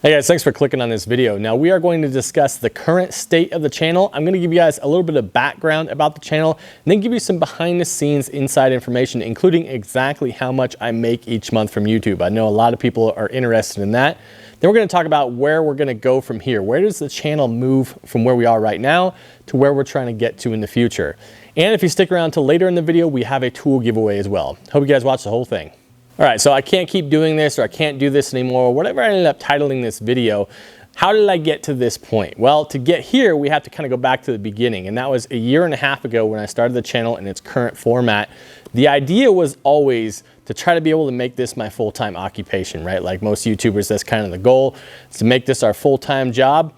Hey guys, thanks for clicking on this video. Now we are going to discuss the current state of the channel. I'm going to give you guys a little bit of background about the channel and then give you some behind the scenes inside information, including exactly how much I make each month from YouTube. I know a lot of people are interested in that. Then we're going to talk about where we're going to go from here. Where does the channel move from where we are right now to where we're trying to get to in the future? And if you stick around till later in the video, we have a tool giveaway as well. Hope you guys watch the whole thing. All right, so I can't keep doing this, or I can't do this anymore, or whatever I ended up titling this video. How did I get to this point? Well, to get here, we have to kind of go back to the beginning, and that was a year and a half ago when I started the channel in its current format. The idea was always to try to be able to make this my full-time occupation, right? Like most YouTubers, that's kind of the goal, is to make this our full-time job.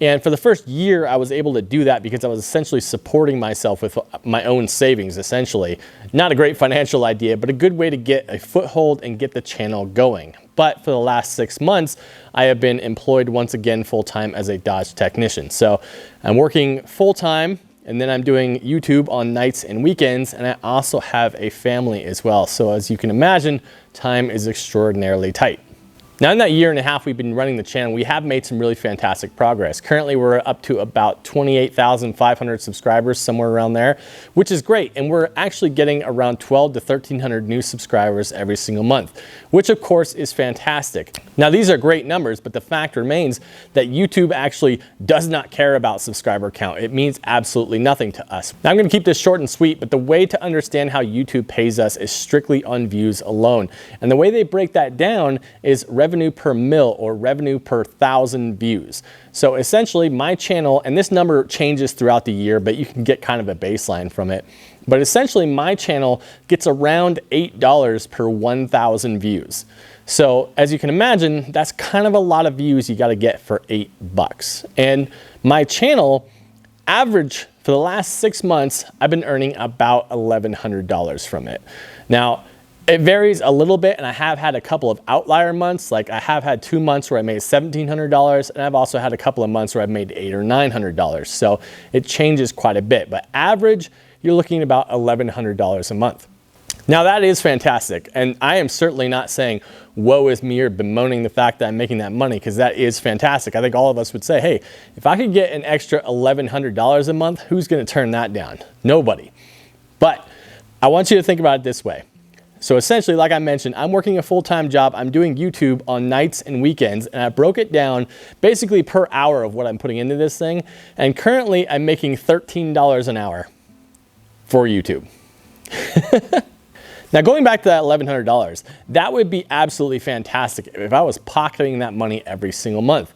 And for the first year, I was able to do that because I was essentially supporting myself with my own savings, essentially. Not a great financial idea, but a good way to get a foothold and get the channel going. But for the last 6 months, I have been employed once again full-time as a Dodge technician. So I'm working full-time, and then I'm doing YouTube on nights and weekends, and I also have a family as well. So as you can imagine, time is extraordinarily tight. Now in that year and a half we've been running the channel, we have made some really fantastic progress. Currently we're up to about 28,500 subscribers, somewhere around there, which is great. And we're actually getting around 12 to 1,300 new subscribers every single month, which of course is fantastic. Now these are great numbers, but the fact remains that YouTube actually does not care about subscriber count. It means absolutely nothing to us. Now I'm gonna keep this short and sweet, but the way to understand how YouTube pays us is strictly on views alone. And the way they break that down is revenue per mil, or revenue per 1,000 views. So essentially my channel, and this number changes throughout the year, but you can get kind of a baseline from it. But essentially my channel gets around $8 per 1,000 views. So as you can imagine, that's kind of a lot of views you got to get for $8. And my channel average for the last 6 months, I've been earning about $1,100 from it. Now, it varies a little bit, and I have had a couple of outlier months. Like I have had 2 months where I made $1,700, and I've also had a couple of months where I've made $800 or $900. So it changes quite a bit, but average, you're looking at about $1,100 a month. Now that is fantastic, and I am certainly not saying woe is me or bemoaning the fact that I'm making that money, because that is fantastic. I think all of us would say, hey, if I could get an extra $1,100 a month, who's going to turn that down? Nobody. But I want you to think about it this way. So essentially, like I mentioned, I'm working a full-time job. I'm doing YouTube on nights and weekends, and I broke it down basically per hour of what I'm putting into this thing. And currently I'm making $13 an hour for YouTube. Now going back to that $1,100, that would be absolutely fantastic if I was pocketing that money every single month,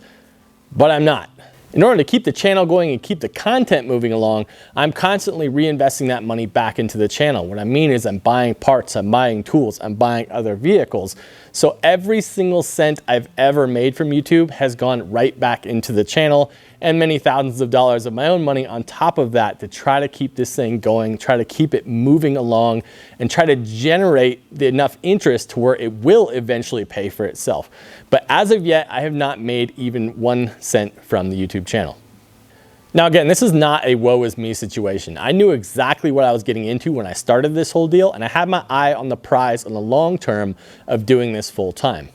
but I'm not. In order to keep the channel going and keep the content moving along, I'm constantly reinvesting that money back into the channel. What I mean is I'm buying parts, I'm buying tools, I'm buying other vehicles. So every single cent I've ever made from YouTube has gone right back into the channel, and many thousands of dollars of my own money on top of that to try to keep this thing going, try to keep it moving along, and try to generate enough interest to where it will eventually pay for itself. But as of yet, I have not made even 1 cent from the YouTube channel. Now again, this is not a woe is me situation. I knew exactly what I was getting into when I started this whole deal, and I had my eye on the prize on the long term of doing this full time.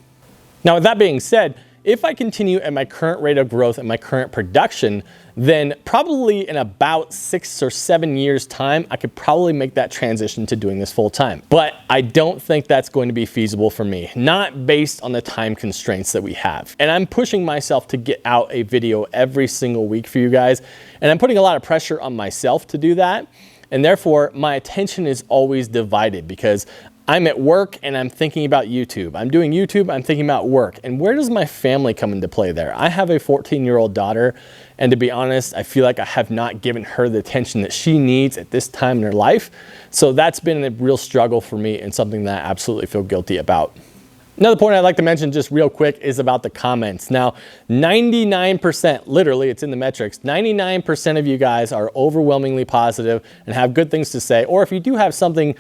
Now with that being said, if I continue at my current rate of growth and my current production, then probably in about 6 or 7 years time, I could probably make that transition to doing this full time. But I don't think that's going to be feasible for me, not based on the time constraints that we have. And I'm pushing myself to get out a video every single week for you guys. And I'm putting a lot of pressure on myself to do that. And therefore my attention is always divided, because I'm at work and I'm thinking about YouTube. I'm doing YouTube, I'm thinking about work. And where does my family come into play there? I have a 14-year-old daughter, and to be honest, I feel like I have not given her the attention that she needs at this time in her life. So that's been a real struggle for me, and something that I absolutely feel guilty about. Another point I'd like to mention just real quick is about the comments. Now, 99%, literally it's in the metrics, 99% of you guys are overwhelmingly positive and have good things to say. Or if you do have something,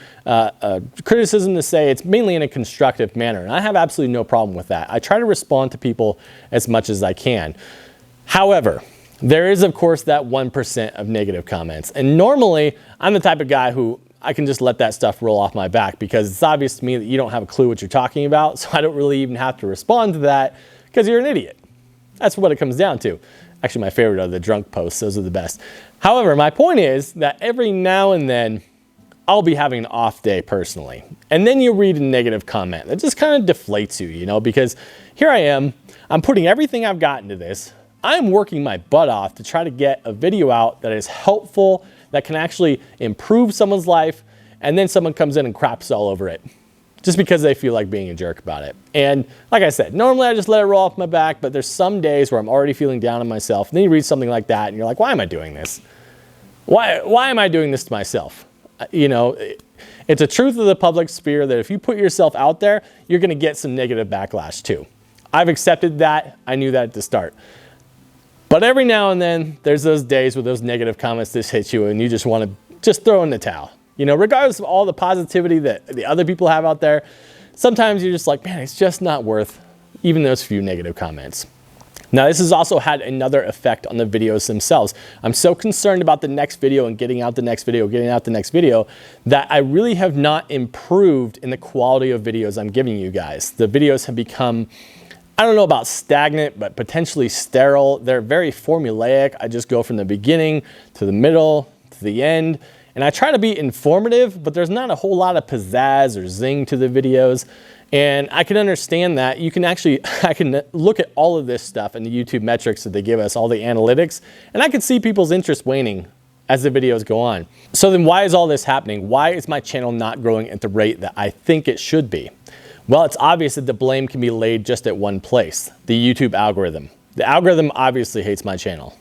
criticism to say, it's mainly in a constructive manner. And I have absolutely no problem with that. I try to respond to people as much as I can. However, there is of course that 1% of negative comments. And normally I'm the type of guy who I can just let that stuff roll off my back, because it's obvious to me that you don't have a clue what you're talking about. So I don't really even have to respond to that, because you're an idiot. That's what it comes down to. Actually, my favorite are the drunk posts. Those are the best. However, my point is that every now and then, I'll be having an off day personally. And then you read a negative comment that just kind of deflates you, you know, because here I am, I'm putting everything I've got into this. I'm working my butt off to try to get a video out that is helpful, that can actually improve someone's life, and then someone comes in and craps all over it just because they feel like being a jerk about it. And like I said, normally I just let it roll off my back, but there's some days where I'm already feeling down on myself. And then you read something like that and you're like, why am I doing this? Why am I doing this to myself? You know, it's a truth of the public sphere that if you put yourself out there, you're going to get some negative backlash too. I've accepted that. I knew that at the start. But every now and then, there's those days where those negative comments just hit you and you just want to just throw in the towel. You know, regardless of all the positivity that the other people have out there, sometimes you're just like, man, it's just not worth even those few negative comments. Now, this has also had another effect on the videos themselves. I'm so concerned about the next video and getting out the next video, that I really have not improved in the quality of videos I'm giving you guys. The videos have become, I don't know about stagnant, but potentially sterile. They're very formulaic. I just go from the beginning to the middle to the end. And I try to be informative, but there's not a whole lot of pizzazz or zing to the videos. And I can understand that. You can actually, I can look at all of this stuff in the YouTube metrics that they give us, all the analytics, and I can see people's interest waning as the videos go on. So then why is all this happening? Why is my channel not growing at the rate that I think it should be? Well, it's obvious that the blame can be laid just at one place, the YouTube algorithm. The algorithm obviously hates my channel.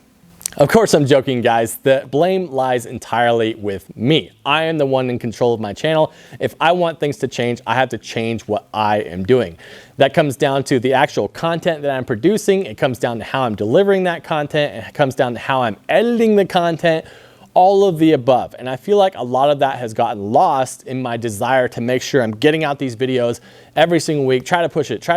Of course, I'm joking, guys. The blame lies entirely with me. I am the one in control of my channel. If I want things to change, I have to change what I am doing. That comes down to the actual content that I'm producing. It comes down to how I'm delivering that content. And it comes down to how I'm editing the content, all of the above. And I feel like a lot of that has gotten lost in my desire to make sure I'm getting out these videos every single week, try to push it.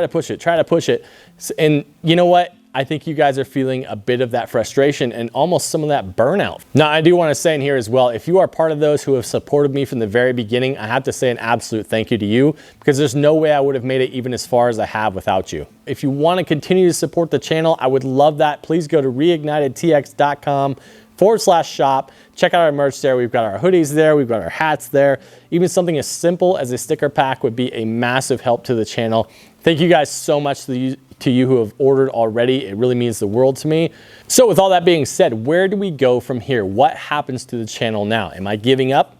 And you know what? I think you guys are feeling a bit of that frustration and almost some of that burnout. Now, I do want to say in here as well, if you are part of those who have supported me from the very beginning, I have to say an absolute thank you to you, because there's no way I would have made it even as far as I have without you. If you want to continue to support the channel, I would love that. Please go to reignitedtx.com/shop. Check out our merch there. We've got our hoodies there. We've got our hats there. Even something as simple as a sticker pack would be a massive help to the channel. Thank you guys so much to you who have ordered already. It really means the world to me. So with all that being said, where do we go from here? What happens to the channel now? Am I giving up?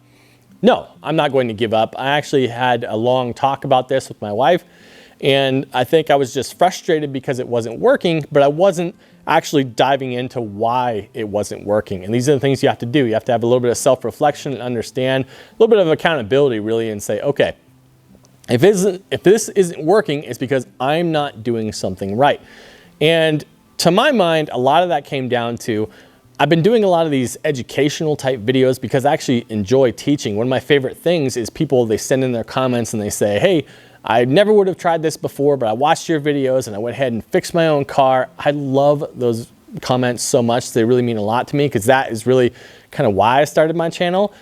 No, I'm not going to give up. I actually had a long talk about this with my wife, and I think I was just frustrated because it wasn't working, but I wasn't actually diving into why it wasn't working. And these are the things you have to do. You have to have a little bit of self-reflection and understand, a little bit of accountability really, and say, okay, if this isn't working, it's because I'm not doing something right. And to my mind, a lot of that came down to, I've been doing a lot of these educational type videos because I actually enjoy teaching. One of my favorite things is people, they send in their comments and they say, hey, I never would have tried this before, but I watched your videos and I went ahead and fixed my own car. I love those comments so much. They really mean a lot to me, because that is really kind of why I started my channel.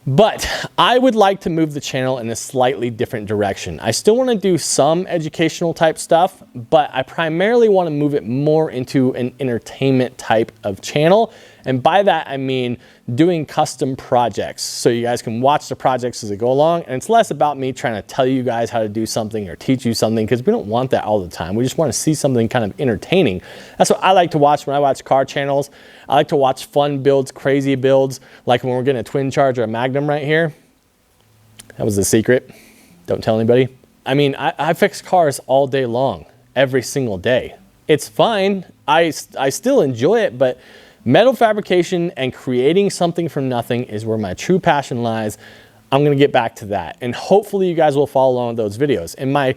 But I would like to move the channel in a slightly different direction. I still want to do some educational type stuff, but I primarily want to move it more into an entertainment type of channel. And by that, I mean doing custom projects. So you guys can watch the projects as they go along. And it's less about me trying to tell you guys how to do something or teach you something, because we don't want that all the time. We just want to see something kind of entertaining. That's what I like to watch when I watch car channels. I like to watch fun builds, crazy builds, like when we're getting a twin charge or a Magnum right here. That was the secret. Don't tell anybody. I mean, I fix cars all day long, every single day. It's fine. I still enjoy it, but metal fabrication and creating something from nothing is where my true passion lies. I'm going to get back to that. And hopefully you guys will follow along with those videos. And my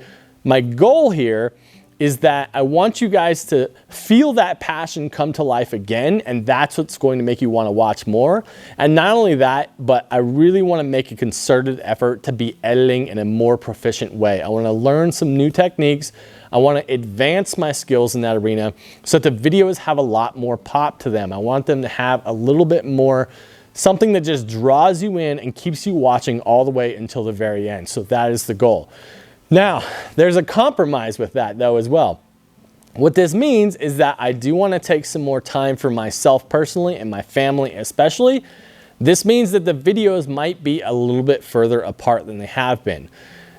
goal here is that I want you guys to feel that passion come to life again, and that's what's going to make you want to watch more. And not only that, but I really want to make a concerted effort to be editing in a more proficient way. I want to learn some new techniques. I want to advance my skills in that arena so that the videos have a lot more pop to them. I want them to have a little bit more, something that just draws you in and keeps you watching all the way until the very end. So that is the goal. Now, there's a compromise with that though as well. What this means is that I do want to take some more time for myself personally and my family especially. This means that the videos might be a little bit further apart than they have been.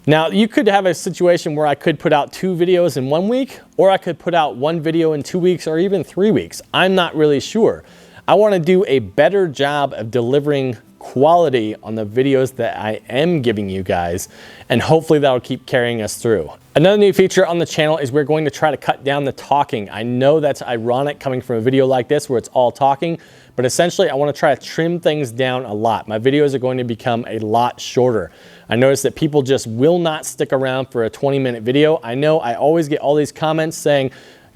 Now, you could have a situation where I could put out 2 videos in 1 week, or I could put out 1 video in 2 weeks or even 3 weeks. I'm not really sure. I want to do a better job of delivering quality on the videos that I am giving you guys, and hopefully that'll keep carrying us through. Another new feature on the channel is we're going to try to cut down the talking. I know that's ironic coming from a video like this where it's all talking, but essentially I want to try to trim things down a lot. My videos are going to become a lot shorter. I noticed that people just will not stick around for a 20-minute video. I know I always get all these comments saying,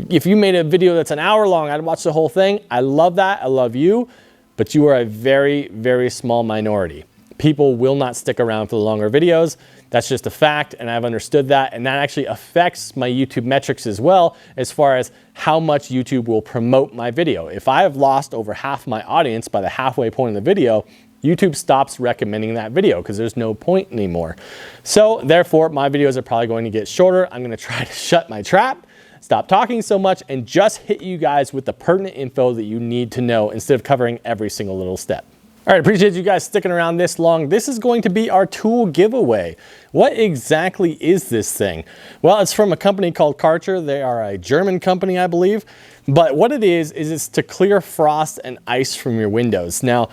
if you made a video that's an hour long, I'd watch the whole thing. I love that, I love you, but you are a very, very small minority. People will not stick around for the longer videos. That's just a fact, and I've understood that, and that actually affects my YouTube metrics as well, as far as how much YouTube will promote my video. If I have lost over half my audience by the halfway point of the video, YouTube stops recommending that video because there's no point anymore. So therefore, my videos are probably going to get shorter. I'm going to try to shut my trap, stop talking so much, and just hit you guys with the pertinent info that you need to know instead of covering every single little step. All right, appreciate you guys sticking around this long. This is going to be our tool giveaway. What exactly is this thing? Well, it's from a company called Karcher. They are a German company, I believe. But what it is it's to clear frost and ice from your windows. Now,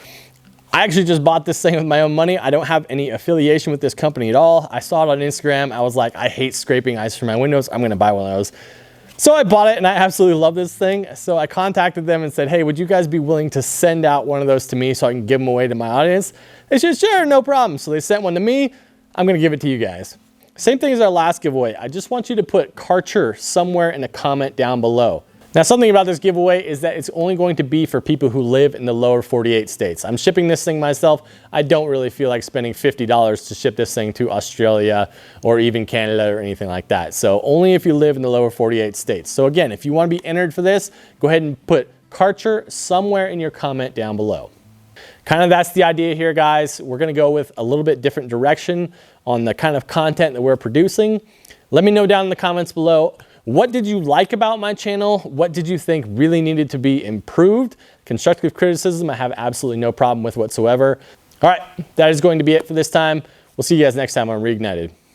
I actually just bought this thing with my own money. I don't have any affiliation with this company at all. I saw it on Instagram. I was like, I hate scraping ice from my windows. I'm gonna buy one of those. So I bought it and I absolutely love this thing. So I contacted them and said, hey, would you guys be willing to send out one of those to me so I can give them away to my audience? They said, sure, no problem. So they sent one to me. I'm gonna give it to you guys. Same thing as our last giveaway. I just want you to put Karcher somewhere in a comment down below. Now, something about this giveaway is that it's only going to be for people who live in the lower 48 states. I'm shipping this thing myself. I don't really feel like spending $50 to ship this thing to Australia or even Canada or anything like that. So only if you live in the lower 48 states. So again, if you want to be entered for this, go ahead and put Karcher somewhere in your comment down below. Kind of that's the idea here, guys. We're going to go with a little bit different direction on the kind of content that we're producing. Let me know down in the comments below, what did you like about my channel? What did you think really needed to be improved? Constructive criticism, I have absolutely no problem with whatsoever. All right, that is going to be it for this time. We'll see you guys next time on Reignited.